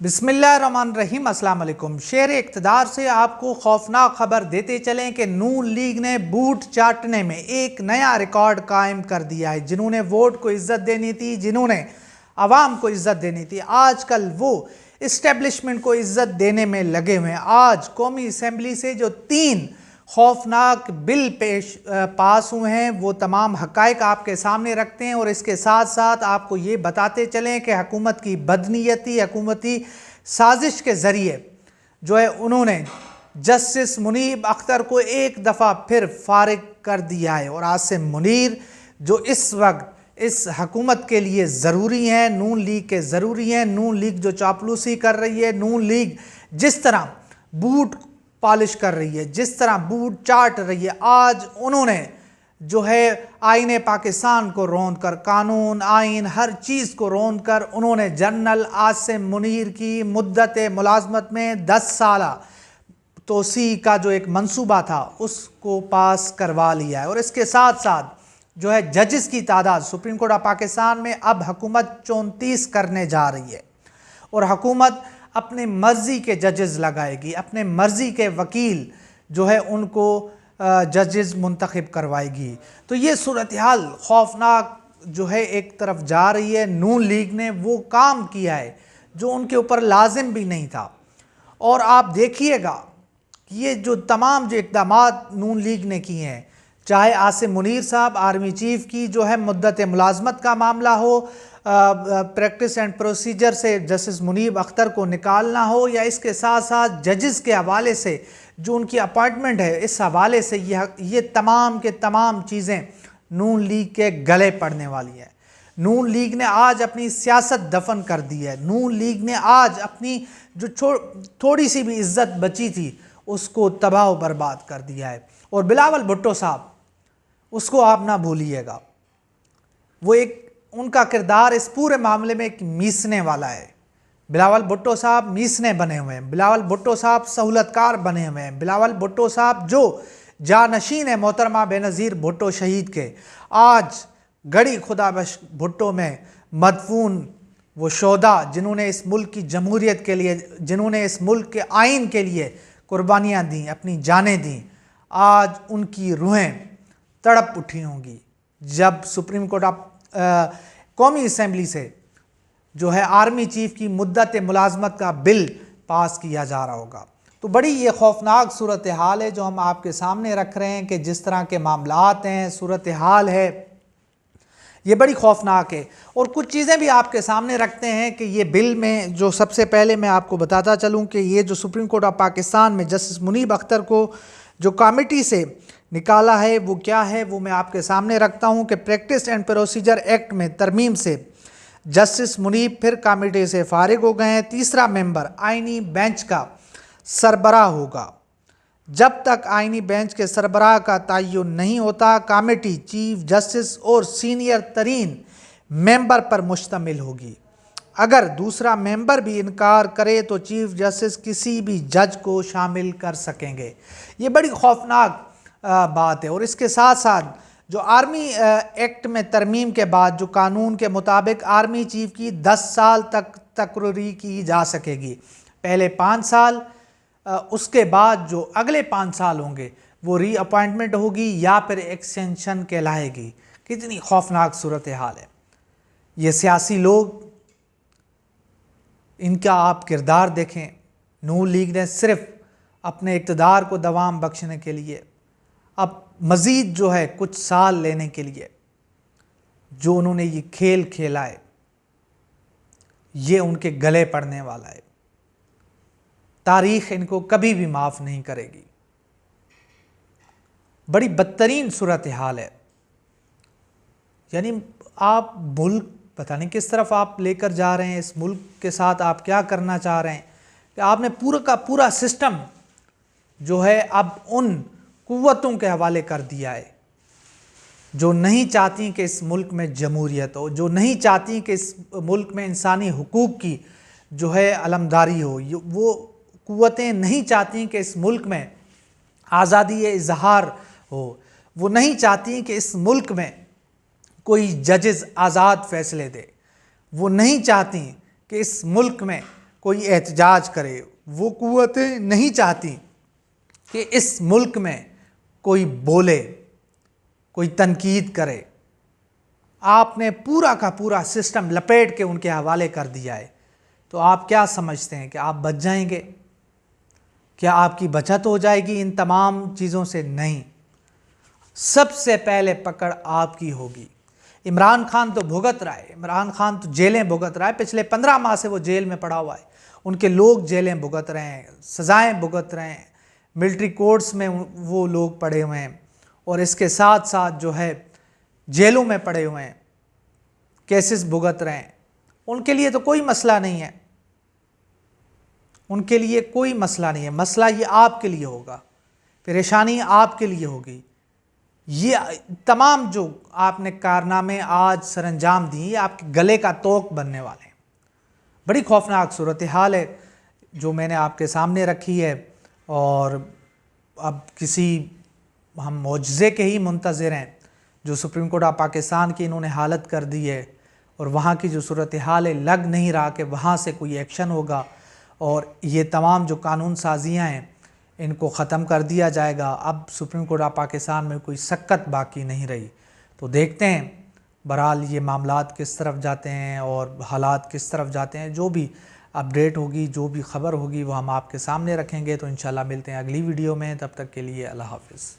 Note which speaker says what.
Speaker 1: بسم اللہ الرحمن الرحیم۔ السلام علیکم۔ شیر اقتدار سے آپ کو خوفناک خبر دیتے چلیں کہ نون لیگ نے بوٹ چاٹنے میں ایک نیا ریکارڈ قائم کر دیا ہے۔ جنہوں نے ووٹ کو عزت دینی تھی، جنہوں نے عوام کو عزت دینی تھی، آج کل وہ اسٹیبلشمنٹ کو عزت دینے میں لگے ہوئے ہیں۔ آج قومی اسمبلی سے جو 3 خوفناک بل پاس ہوئے ہیں، وہ تمام حقائق آپ کے سامنے رکھتے ہیں، اور اس کے ساتھ ساتھ آپ کو یہ بتاتے چلیں کہ حکومت کی بدنیتی، حکومتی سازش کے ذریعے جو ہے انہوں نے جسٹس منیب اختر کو ایک دفعہ پھر فارغ کر دیا ہے، اور عاصم منیر جو اس وقت اس حکومت کے لیے ضروری ہیں، نون لیگ کے ضروری ہیں۔ نون لیگ جو چاپلوسی کر رہی ہے، نون لیگ جس طرح بوٹ پالش کر رہی ہے، جس طرح بوٹ چاٹ رہی ہے، آج انہوں نے جو ہے آئین پاکستان کو روند کر، قانون، آئین، ہر چیز کو روند کر، انہوں نے جنرل عاصم منیر کی مدت ملازمت میں 10 سالہ توسیع کا جو ایک منصوبہ تھا اس کو پاس کروا لیا ہے۔ اور اس کے ساتھ ساتھ جو ہے ججز کی تعداد سپریم کورٹ آف پاکستان میں اب حکومت 34 کرنے جا رہی ہے، اور حکومت اپنے مرضی کے ججز لگائے گی، اپنے مرضی کے وکیل جو ہے ان کو ججز منتخب کروائے گی۔ تو یہ صورتحال خوفناک جو ہے ایک طرف جا رہی ہے۔ نون لیگ نے وہ کام کیا ہے جو ان کے اوپر لازم بھی نہیں تھا، اور آپ دیکھیے گا کہ یہ جو تمام جو اقدامات نون لیگ نے کیے ہیں، چاہے عاصم منیر صاحب آرمی چیف کی جو ہے مدت ملازمت کا معاملہ ہو، پریکٹس اینڈ پروسیجر سے جسٹس منیب اختر کو نکالنا ہو، یا اس کے ساتھ ساتھ ججز کے حوالے سے جو ان کی اپائنٹمنٹ ہے، اس حوالے سے یہ تمام کے تمام چیزیں نون لیگ کے گلے پڑنے والی ہیں۔ نون لیگ نے آج اپنی سیاست دفن کر دی ہے۔ نون لیگ نے آج اپنی جو تھوڑی سی بھی عزت بچی تھی اس کو تباہ و برباد کر دیا ہے۔ اور بلاول بھٹو صاحب، اس کو آپ نہ بھولیے گا، وہ ان کا کردار اس پورے معاملے میں ایک میسنے والا ہے۔ بلاول بھٹو صاحب میسنے بنے ہوئے ہیں، بلاول بھٹو صاحب سہولت کار بنے ہوئے ہیں، بلاول بھٹو صاحب جو جانشین ہے محترمہ بینظیر بھٹو شہید کے، آج گڑی خدا بخش بھٹو میں مدفون وہ شہداء جنہوں نے اس ملک کی جمہوریت کے لیے، جنہوں نے اس ملک کے آئین کے لیے قربانیاں دیں، اپنی جانیں دیں، آج ان کی روحیں تڑپ اٹھی ہوں گی جب سپریم کورٹ قومی اسمبلی سے جو ہے آرمی چیف کی مدت ملازمت کا بل پاس کیا جا رہا ہوگا۔ تو بڑی یہ خوفناک صورتحال ہے جو ہم آپ کے سامنے رکھ رہے ہیں، کہ جس طرح کے معاملات ہیں، صورتحال ہے، یہ بڑی خوفناک ہے۔ اور کچھ چیزیں بھی آپ کے سامنے رکھتے ہیں کہ یہ بل میں جو سب سے پہلے میں آپ کو بتاتا چلوں کہ یہ جو سپریم کورٹ آف پاکستان میں جسٹس منیب اختر کو جو کمیٹی سے نکالا ہے وہ کیا ہے، وہ میں آپ کے سامنے رکھتا ہوں کہ پریکٹس اینڈ پروسیجر ایکٹ میں ترمیم سے جسٹس منیب پھر کمیٹی سے فارغ ہو گئے ہیں۔ تیسرا ممبر آئینی بینچ کا سربراہ ہوگا۔ جب تک آئینی بینچ کے سربراہ کا تعین نہیں ہوتا، کمیٹی چیف جسٹس اور سینئر ترین ممبر پر مشتمل ہوگی۔ اگر دوسرا ممبر بھی انکار کرے تو چیف جسٹس کسی بھی جج کو شامل کر سکیں گے۔ یہ بڑی خوفناک بات ہے۔ اور اس کے ساتھ ساتھ جو آرمی ایکٹ میں ترمیم کے بعد جو قانون کے مطابق آرمی چیف کی 10 سال تک تقرری کی جا سکے گی، پہلے 5 سال، اس کے بعد جو اگلے 5 سال ہوں گے وہ ری اپوائنٹمنٹ ہوگی یا پھر ایکسٹینشن کہلائے گی۔ کتنی خوفناک صورتحال ہے۔ یہ سیاسی لوگ، ان کا آپ کردار دیکھیں۔ نون لیگ نے صرف اپنے اقتدار کو دوام بخشنے کے لیے، اب مزید جو ہے کچھ سال لینے کے لیے جو انہوں نے یہ کھیل کھیلا ہے، یہ ان کے گلے پڑنے والا ہے۔ تاریخ ان کو کبھی بھی معاف نہیں کرے گی۔ بڑی بدترین صورتحال ہے۔ یعنی آپ ملک پتہ نہیں کس طرف آپ لے کر جا رہے ہیں، اس ملک کے ساتھ آپ کیا کرنا چاہ رہے ہیں، کہ آپ نے پورا کا پورا سسٹم جو ہے اب ان قوتوں کے حوالے کر دیا ہے جو نہیں چاہتی کہ اس ملک میں جمہوریت ہو، جو نہیں چاہتی کہ اس ملک میں انسانی حقوق کی جو ہے علمداری ہو، وہ قوتیں نہیں چاہتی کہ اس ملک میں آزادی اظہار ہو، وہ نہیں چاہتی کہ اس ملک میں کوئی ججز آزاد فیصلے دے، وہ نہیں چاہتی کہ اس ملک میں کوئی احتجاج کرے، وہ قوتیں نہیں چاہتی کہ اس ملک میں کوئی بولے، کوئی تنقید کرے۔ آپ نے پورا کا پورا سسٹم لپیٹ کے ان کے حوالے کر دیا ہے، تو آپ کیا سمجھتے ہیں کہ آپ بچ جائیں گے؟ کیا آپ کی بچت ہو جائے گی ان تمام چیزوں سے؟ نہیں، سب سے پہلے پکڑ آپ کی ہوگی۔ عمران خان تو بھگت رہا ہے، عمران خان تو جیلیں بھگت رہا ہے، پچھلے 15 ماہ سے وہ جیل میں پڑا ہوا ہے، ان کے لوگ جیلیں بھگت رہے ہیں، سزائیں بھگت رہے ہیں، ملٹری کورٹس میں وہ لوگ پڑے ہوئے ہیں، اور اس کے ساتھ ساتھ جو ہے جیلوں میں پڑے ہوئے ہیں، کیسز بھگت رہے ہیں۔ ان کے لیے تو کوئی مسئلہ نہیں ہے، ان کے لیے کوئی مسئلہ نہیں ہے۔ مسئلہ یہ آپ کے لیے ہوگا، پریشانی آپ کے لیے ہوگی۔ یہ تمام جو آپ نے کارنامے آج سر انجام دی، یہ آپ کے گلے کا توق بننے والے ہیں۔ بڑی خوفناک صورتحال ہے جو میں نے آپ کے سامنے رکھی ہے، اور اب ہم معجزے کے ہی منتظر ہیں۔ جو سپریم کورٹ آف پاکستان کی انہوں نے حالت کر دی ہے، اور وہاں کی جو صورتحال ہے، لگ نہیں رہا کہ وہاں سے کوئی ایکشن ہوگا، اور یہ تمام جو قانون سازیاں ہیں ان کو ختم کر دیا جائے گا۔ اب سپریم کورٹ آف پاکستان میں کوئی سکت باقی نہیں رہی، تو دیکھتے ہیں بہرحال یہ معاملات کس طرف جاتے ہیں اور حالات کس طرف جاتے ہیں۔ جو بھی اپڈیٹ ہوگی، جو بھی خبر ہوگی، وہ ہم آپ کے سامنے رکھیں گے۔ تو انشاءاللہ ملتے ہیں اگلی ویڈیو میں، تب تک کے لیے اللہ حافظ۔